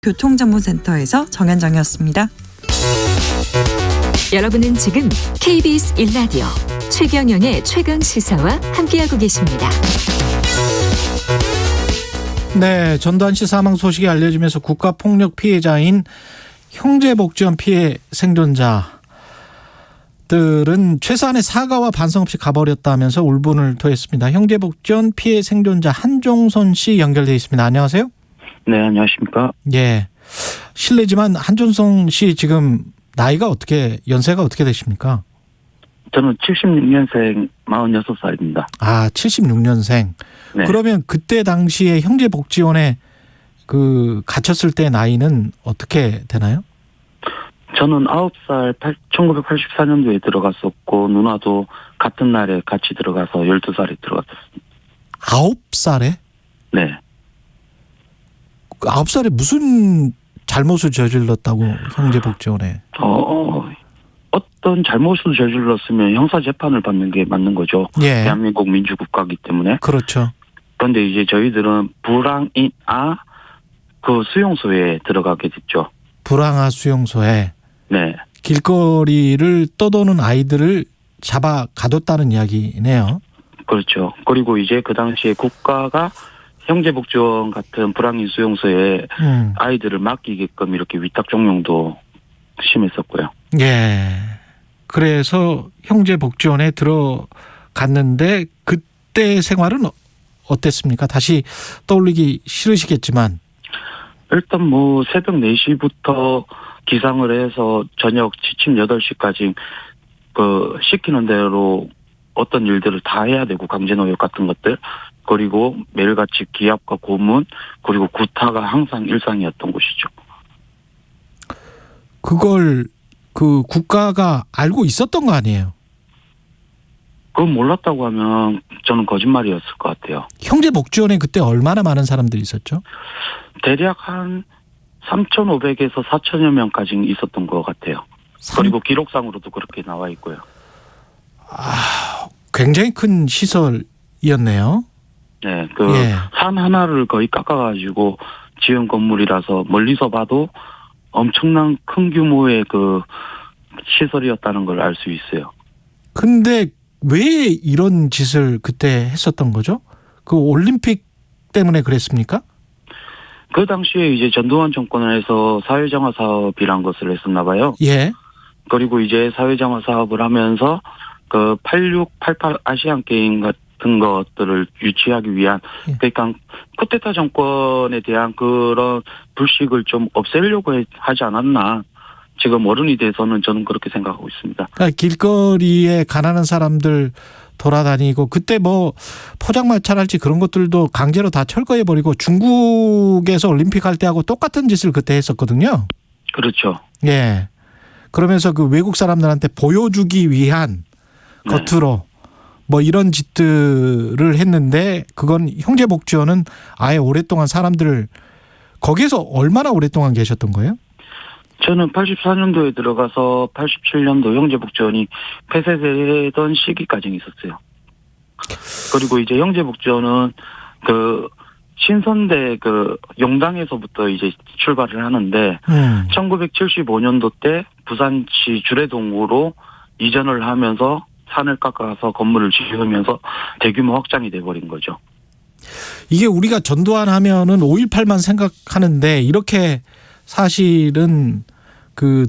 교통정보센터에서 정현정이었습니다. 여러분은 지금 KBS 1라디오 최경영의 최강시사와 함께하고 계십니다. 네, 전두환 씨 사망 소식이 알려지면서 국가폭력 피해자인 형제복지원 피해 생존자들은 최소한의 사과와 반성 없이 가버렸다면서 울분을 토했습니다. 형제복지원 피해 생존자 한종선 씨 연결돼 있습니다. 안녕하세요. 네, 안녕하십니까. 예, 실례지만 한종선 씨 지금 나이가 연세가 어떻게 되십니까? 저는 76년생 46살입니다. 아, 76년생. 네. 그러면 그때 당시에 형제복지원에 갇혔을 때 나이는 어떻게 되나요? 저는 9살 1984년도에 들어갔었고 누나도 같은 날에 같이 들어가서 12살에 들어갔었습니다. 9살에? 네. 9살에 무슨 잘못을 저질렀다고 형제복지원에? 어떤 잘못을 저질렀으면 형사재판을 받는 게 맞는 거죠. 예. 대한민국 민주국가이기 때문에. 그렇죠. 그런데 이제 저희들은 그 수용소에 들어가게 됐죠. 불황아 수용소에 네. 길거리를 떠도는 아이들을 잡아 가뒀다는 이야기네요. 그렇죠. 그리고 이제 그 당시에 국가가 형제복지원 같은 불황인 수용소에 아이들을 맡기게끔 이렇게 위탁 종용도 심했었고요. 예. 그래서 형제복지원에 들어갔는데 그때 생활은 어땠습니까? 다시 떠올리기 싫으시겠지만. 일단 새벽 4시부터 기상을 해서 저녁 취침 8시까지 시키는 대로 어떤 일들을 다 해야 되고 강제노역 같은 것들 그리고 매일같이 기합과 고문 그리고 구타가 항상 일상이었던 곳이죠. 그걸 국가가 알고 있었던 거 아니에요? 그건 몰랐다고 하면 저는 거짓말이었을 것 같아요. 형제복지원에 그때 얼마나 많은 사람들이 있었죠? 대략 한 3,500에서 4,000여 명까지 있었던 것 같아요. 그리고 기록상으로도 그렇게 나와 있고요. 굉장히 큰 시설이었네요. 네, 예. 산 하나를 거의 깎아가지고 지은 건물이라서 멀리서 봐도 엄청난 큰 규모의 시설이었다는 걸 알 수 있어요. 근데 왜 이런 짓을 그때 했었던 거죠? 올림픽 때문에 그랬습니까? 그 당시에 이제 전두환 정권에서 사회정화 사업이란 것을 했었나 봐요. 예. 그리고 이제 사회정화 사업을 하면서 86, 88 아시안 게임 같은 것들을 유치하기 위한 그러니까 쿠데타 정권에 대한 그런 불식을 좀 없애려고 하지 않았나. 지금 어른이 돼서는 저는 그렇게 생각하고 있습니다. 그러니까 길거리에 가난한 사람들 돌아다니고 그때 포장마차랄지 그런 것들도 강제로 다 철거해버리고 중국에서 올림픽 할 때하고 똑같은 짓을 그때 했었거든요. 그렇죠. 예. 그러면서 외국 사람들한테 보여주기 위한 겉으로 이런 짓들을 했는데 그건 형제복지원은 아예 오랫동안 사람들을 거기에서 얼마나 오랫동안 계셨던 거예요? 저는 84년도에 들어가서 87년도 형제복지원이 폐쇄되던 시기까지 있었어요. 그리고 이제 형제복지원은 신선대 용당에서부터 이제 출발을 하는데 1975년도 때 부산시 주례동으로 이전을 하면서 산을 깎아서 건물을 지으면서 대규모 확장이 돼버린 거죠. 이게 우리가 전두환 하면은 5.18만 생각하는데 이렇게 사실은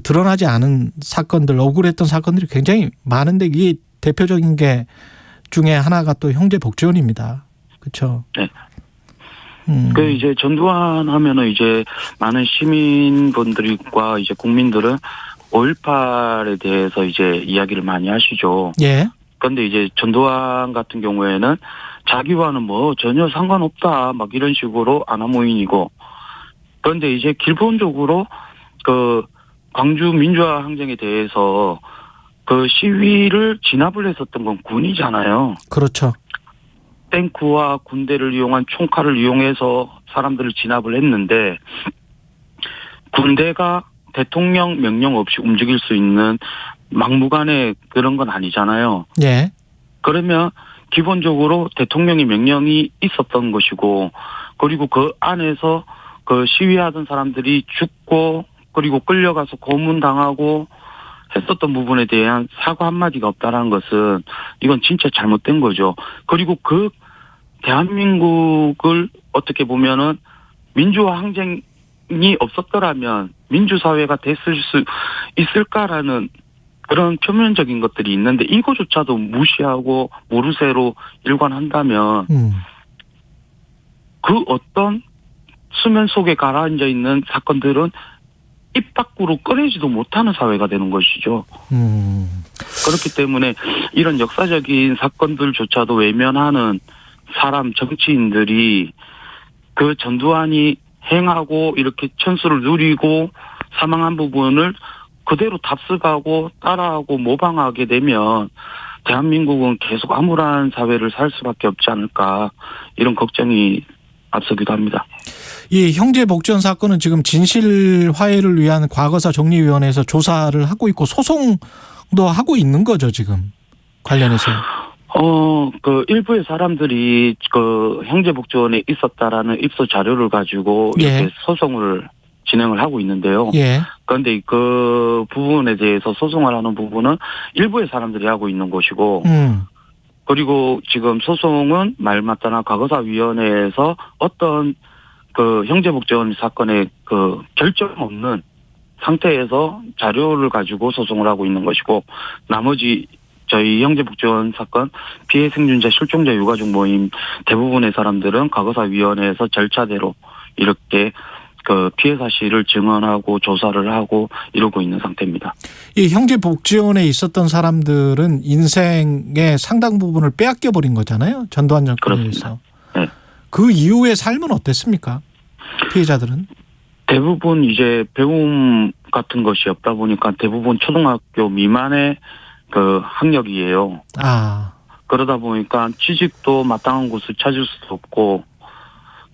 드러나지 않은 사건들, 억울했던 사건들이 굉장히 많은데 이게 대표적인 게 중에 하나가 또 형제복지원입니다. 그렇죠? 네. 이제 전두환 하면은 이제 많은 시민분들과 이제 국민들은 5.18에 대해서 이제 이야기를 많이 하시죠. 예. 그런데 이제 전두환 같은 경우에는 자기와는 전혀 상관없다 막 이런 식으로 아나무인이고 그런데 이제 기본적으로 광주 민주화 항쟁에 대해서 시위를 진압을 했었던 건 군이잖아요. 그렇죠. 탱크와 군대를 이용한 총칼을 이용해서 사람들을 진압을 했는데 군대가 대통령 명령 없이 움직일 수 있는 막무가내 그런 건 아니잖아요. 예. 그러면 기본적으로 대통령의 명령이 있었던 것이고 그리고 그 안에서 그 시위하던 사람들이 죽고 그리고 끌려가서 고문당하고 했었던 부분에 대한 사과 한마디가 없다라는 것은 이건 진짜 잘못된 거죠. 그리고 그 대한민국을 어떻게 보면은 민주화 항쟁이 없었더라면 민주사회가 됐을 수 있을까라는 그런 표면적인 것들이 있는데 이거조차도 무시하고 모르쇠로 일관한다면 그 어떤 수면 속에 가라앉아 있는 사건들은 입 밖으로 꺼내지도 못하는 사회가 되는 것이죠. 그렇기 때문에 이런 역사적인 사건들조차도 외면하는 사람, 정치인들이 그 전두환이 행하고 이렇게 천수를 누리고 사망한 부분을 그대로 답습하고 따라하고 모방하게 되면 대한민국은 계속 암울한 사회를 살 수밖에 없지 않을까 이런 걱정이 앞서기도 합니다. 이 형제 복지원 사건은 지금 진실 화해를 위한 과거사 정리위원회에서 조사를 하고 있고 소송도 하고 있는 거죠, 지금 관련해서. 그 일부의 사람들이 그 형제 복지원에 있었다라는 입소 자료를 가지고 이렇게 소송을 진행을 하고 있는데요. 그런데 그 부분에 대해서 소송을 하는 부분은 일부의 사람들이 하고 있는 것이고, 그리고 지금 소송은 말마따나 과거사위원회에서 어떤 그 형제복지원 사건의 그 결정 없는 상태에서 자료를 가지고 소송을 하고 있는 것이고, 나머지 저희 형제복지원 사건 피해 생존자 실종자 유가족 모임 대부분의 사람들은 과거사위원회에서 절차대로 이렇게 그 피해 사실을 증언하고 조사를 하고 이러고 있는 상태입니다. 이 형제복지원에 있었던 사람들은 인생의 상당 부분을 빼앗겨 버린 거잖아요. 전두환 정권에 의해서. 네. 그 이후의 삶은 어땠습니까? 피해자들은? 대부분 이제 배움 같은 것이 없다 보니까 대부분 초등학교 미만의 그 학력이에요. 그러다 보니까 취직도 마땅한 곳을 찾을 수도 없고,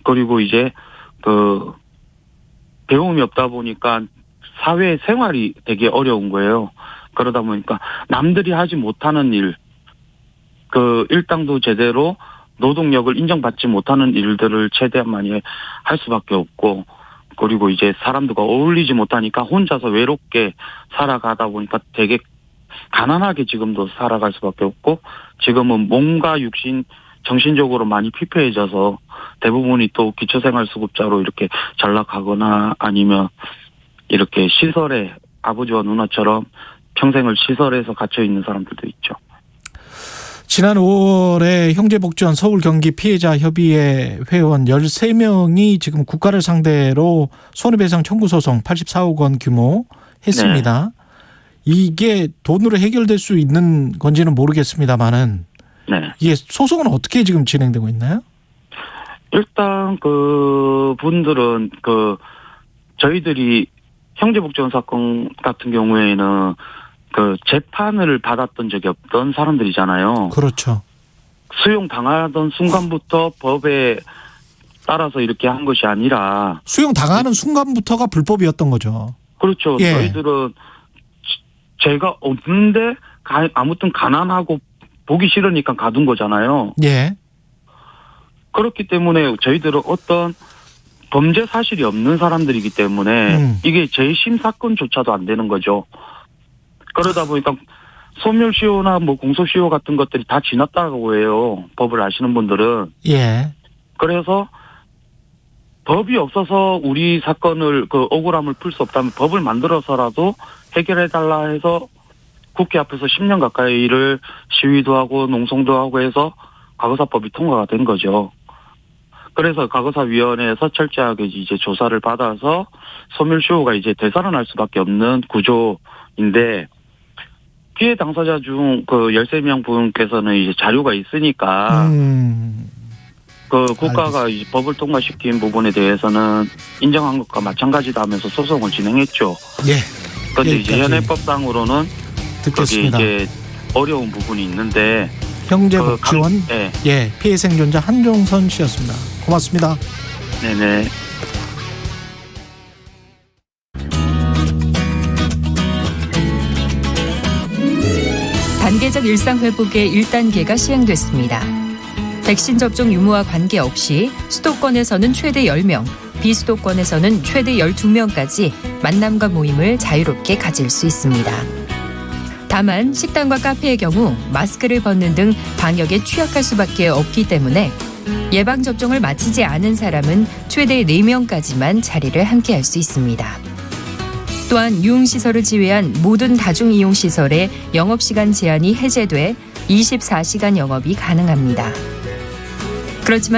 그리고 이제 그 배움이 없다 보니까 사회 생활이 되게 어려운 거예요. 그러다 보니까 남들이 하지 못하는 일, 그 일당도 제대로 노동력을 인정받지 못하는 일들을 최대한 많이 할 수밖에 없고, 그리고 이제 사람들과 어울리지 못하니까 혼자서 외롭게 살아가다 보니까 되게 가난하게 지금도 살아갈 수밖에 없고, 지금은 몸과 육신, 정신적으로 많이 피폐해져서 대부분이 또 기초생활수급자로 이렇게 전락하거나 아니면 이렇게 시설에 아버지와 누나처럼 평생을 시설에서 갇혀 있는 사람들도 있죠. 지난 5월에 형제복지원 서울 경기 피해자 협의회 회원 13명이 지금 국가를 상대로 손해배상 청구 소송 84억 원 규모 했습니다. 이게 돈으로 해결될 수 있는 건지는 모르겠습니다만은 이게 소송은 어떻게 지금 진행되고 있나요? 일단 그 분들은 그 저희들이 형제복지원 사건 같은 경우에는 그 재판을 받았던 적이 없던 사람들이잖아요. 그렇죠. 수용 당하던 순간부터 법에 따라서 이렇게 한 것이 아니라 수용 당하는 순간부터가 불법이었던 거죠. 그렇죠. 저희들은 죄가 없는데 아무튼 가난하고 보기 싫으니까 가둔 거잖아요. 그렇기 때문에 저희들은 어떤 범죄 사실이 없는 사람들이기 때문에 이게 재심 사건조차도 안 되는 거죠. 그러다 보니까 소멸시효나 뭐 공소시효 같은 것들이 다 지났다고 해요. 법을 아시는 분들은. 그래서 법이 없어서 우리 사건을 그 억울함을 풀 수 없다면 법을 만들어서라도 해결해달라 해서 국회 앞에서 10년 가까이를 시위도 하고 농성도 하고 해서 과거사법이 통과가 된 거죠. 그래서 과거사위원회에서 철저하게 이제 조사를 받아서 소멸시효가 이제 되살아날 수밖에 없는 구조인데, 피해 당사자 중 그 13명 분께서는 이제 자료가 있으니까 그 국가가 이제 법을 통과시킨 부분에 대해서는 인정한 것과 마찬가지다 하면서 소송을 진행했죠. 그런데 이제 현행법상으로는 듣겠습니다. 거기 이제 어려운 부분이 있는데 형제복지원 피해 생존자 한종선 씨였습니다. 고맙습니다. 네네. 단계적 일상 회복의 1단계가 시행됐습니다. 백신 접종 유무와 관계없이 수도권에서는 최대 10명, 비수도권에서는 최대 12명까지 만남과 모임을 자유롭게 가질 수 있습니다. 다만 식당과 카페의 경우 마스크를 벗는 등 방역에 취약할 수밖에 없기 때문에 예방접종을 마치지 않은 사람은 최대 4명까지만 자리를 함께 할 수 있습니다. 또한 유흥시설을 제외한 모든 다중이용시설의 영업시간 제한이 해제돼 24시간 영업이 가능합니다. 그렇지만